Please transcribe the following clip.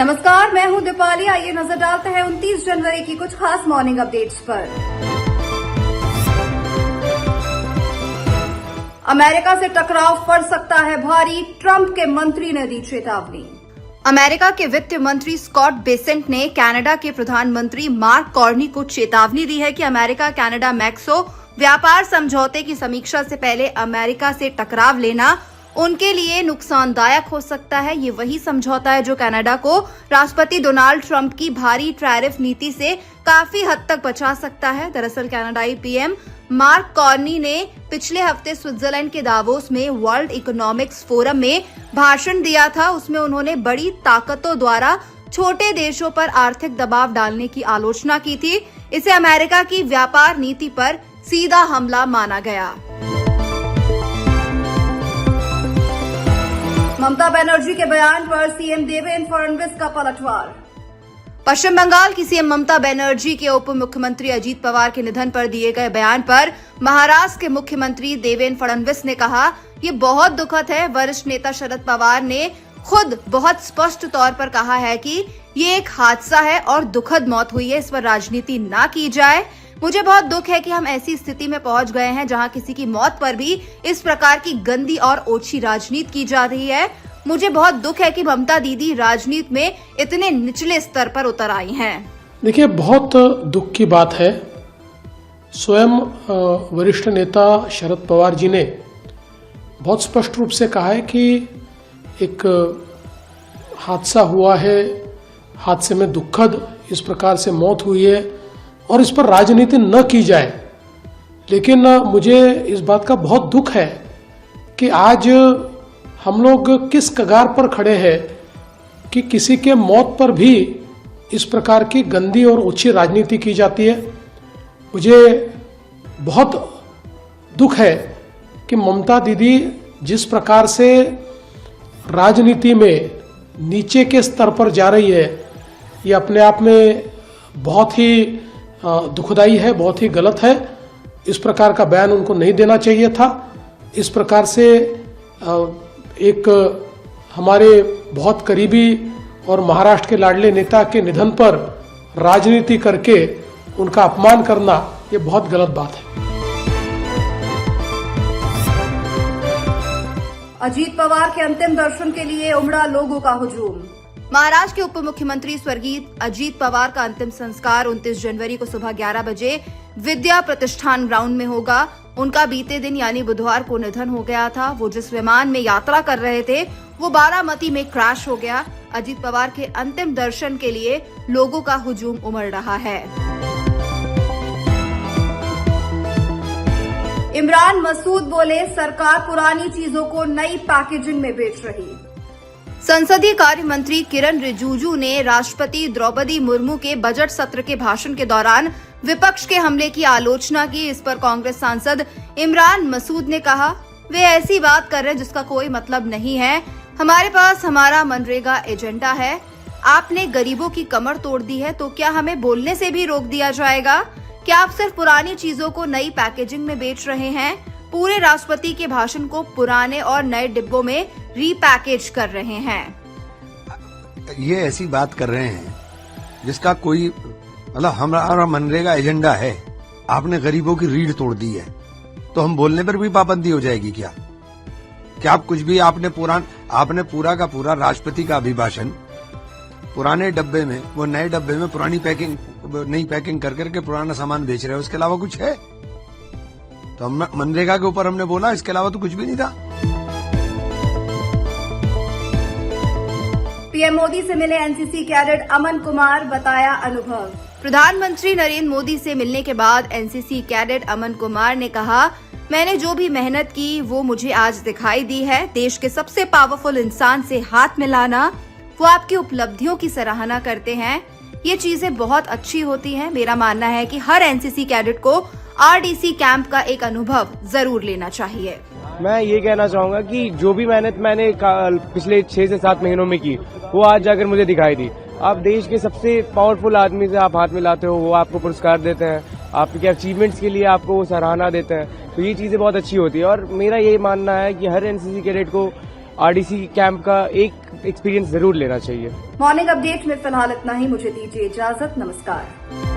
नमस्कार, मैं हूं दीपाली। आइए नजर डालते हैं 29 जनवरी की कुछ खास मॉर्निंग अपडेट्स पर। अमेरिका से टकराव पड़ सकता है भारी, ट्रंप के मंत्री ने दी चेतावनी। अमेरिका के वित्त मंत्री स्कॉट बेसेंट ने कनाडा के प्रधानमंत्री मार्क कार्नी को चेतावनी दी है कि अमेरिका कनाडा मैक्सो व्यापार समझौते की समीक्षा से पहले अमेरिका से टकराव लेना उनके लिए नुकसानदायक हो सकता है। ये वही समझौता है जो कनाडा को राष्ट्रपति डोनाल्ड ट्रंप की भारी टैरिफ नीति से काफी हद तक बचा सकता है। दरअसल कनाडाई पीएम मार्क कार्नी ने पिछले हफ्ते स्विट्जरलैंड के दावोस में वर्ल्ड इकोनॉमिक्स फोरम में भाषण दिया था। उसमें उन्होंने बड़ी ताकतों द्वारा छोटे देशों पर आर्थिक दबाव डालने की आलोचना की थी। इसे अमेरिका की व्यापार नीति पर सीधा हमला माना गया। ममता बनर्जी के बयान पर सीएम देवेंद्र फडणवीस का पलटवार। पश्चिम बंगाल की सीएम ममता बनर्जी के उप मुख्यमंत्री अजीत पवार के निधन पर दिए गए बयान पर महाराष्ट्र के मुख्यमंत्री देवेंद्र फडणवीस ने कहा, ये बहुत दुखद है। वरिष्ठ नेता शरद पवार ने खुद बहुत स्पष्ट तौर पर कहा है कि ये एक हादसा है और दुखद मौत हुई है, इस पर राजनीति ना की जाए। मुझे बहुत दुख है कि हम ऐसी स्थिति में पहुंच गए हैं जहां किसी की मौत पर भी इस प्रकार की गंदी और ओछी राजनीति की जा रही है। मुझे बहुत दुख है कि ममता दीदी राजनीति में इतने निचले स्तर पर उतर आई हैं। देखिए, बहुत दुख की बात है। स्वयं वरिष्ठ नेता शरद पवार जी ने बहुत स्पष्ट रूप से कहा है कि एक हादसा हुआ है, हादसे में दुखद इस प्रकार से मौत हुई है और इस पर राजनीति न की जाए। लेकिन मुझे इस बात का बहुत दुख है कि आज हम लोग किस कगार पर खड़े हैं कि किसी के मौत पर भी इस प्रकार की गंदी और ओछी राजनीति की जाती है। मुझे बहुत दुख है कि ममता दीदी जिस प्रकार से राजनीति में नीचे के स्तर पर जा रही है, ये अपने आप में बहुत ही दुखदाई है, बहुत ही गलत है। इस प्रकार का बयान उनको नहीं देना चाहिए था। इस प्रकार से एक हमारे बहुत करीबी और महाराष्ट्र के लाडले नेता के निधन पर राजनीति करके उनका अपमान करना, ये बहुत गलत बात है। अजीत पवार के अंतिम दर्शन के लिए उमड़ा लोगों का हुजूम। महाराष्ट्र के उप मुख्यमंत्री स्वर्गीय अजीत पवार का अंतिम संस्कार 29 जनवरी को सुबह 11 बजे विद्या प्रतिष्ठान ग्राउंड में होगा। उनका बीते दिन यानी बुधवार को निधन हो गया था। वो जिस विमान में यात्रा कर रहे थे वो बारामती में क्रैश हो गया। अजीत पवार के अंतिम दर्शन के लिए लोगों का हुजूम उमड़ रहा है। इमरान मसूद बोले, सरकार पुरानी चीजों को नई पैकेजिंग में बेच रही। संसदीय कार्य मंत्री किरण रिजिजू ने राष्ट्रपति द्रौपदी मुर्मू के बजट सत्र के भाषण के दौरान विपक्ष के हमले की आलोचना की। इस पर कांग्रेस सांसद इमरान मसूद ने कहा, वे ऐसी बात कर रहे हैं जिसका कोई मतलब नहीं है। हमारे पास हमारा मनरेगा एजेंडा है। आपने गरीबों की कमर तोड़ दी है तो क्या हमें बोलने से भी रोक दिया जाएगा? क्या आप सिर्फ पुरानी चीजों को नई पैकेजिंग में बेच रहे हैं? पूरे राष्ट्रपति के भाषण को पुराने और नए डिब्बों में रीपैकेज कर रहे हैं। ये ऐसी बात कर रहे हैं जिसका कोई मतलब हमारा मनरेगा एजेंडा है। आपने गरीबों की रीढ़ तोड़ दी है तो हम बोलने पर भी पाबंदी हो जाएगी क्या? क्या आप कुछ भी आपने पूरा का पूरा राष्ट्रपति का अभिभाषण पुराने डब्बे में, वो नए डब्बे में पुरानी पैकिंग, नई पैकिंग कर करके पुराना सामान बेच रहे हो। उसके अलावा कुछ है? तो हम मनरेगा के ऊपर हमने बोला, इसके अलावा तो कुछ भी नहीं था। पीएम मोदी से मिले एनसीसी कैडेट अमन कुमार, बताया अनुभव। प्रधानमंत्री नरेंद्र मोदी से मिलने के बाद एनसीसी कैडेट अमन कुमार ने कहा, मैंने जो भी मेहनत की वो मुझे आज दिखाई दी है। देश के सबसे पावरफुल इंसान से हाथ मिलाना, वो आपकी उपलब्धियों की सराहना करते हैं, ये चीजें बहुत अच्छी होती हैं। मेरा मानना है कि हर एनसीसी कैडेट को आरडीसी कैंप का एक अनुभव जरूर लेना चाहिए। मैं ये कहना चाहूंगा कि जो भी मेहनत मैंने पिछले 6 से 7 महीनों में की वो आज जाकर मुझे दिखाई दी। आप देश के सबसे पावरफुल आदमी से आप हाथ मिलाते हो, वो आपको पुरस्कार देते हैं, आपके अचीवमेंट्स के लिए आपको वो सराहना देते हैं, तो ये चीजें बहुत अच्छी होती है। और मेरा ये मानना है कि हर एनसीसी कैडेट को आरडीसी कैंप का एक एक्सपीरियंस जरूर लेना चाहिए। मॉर्निंग अपडेट में फिलहाल इतना ही। मुझे दीजिए इजाजत। नमस्कार।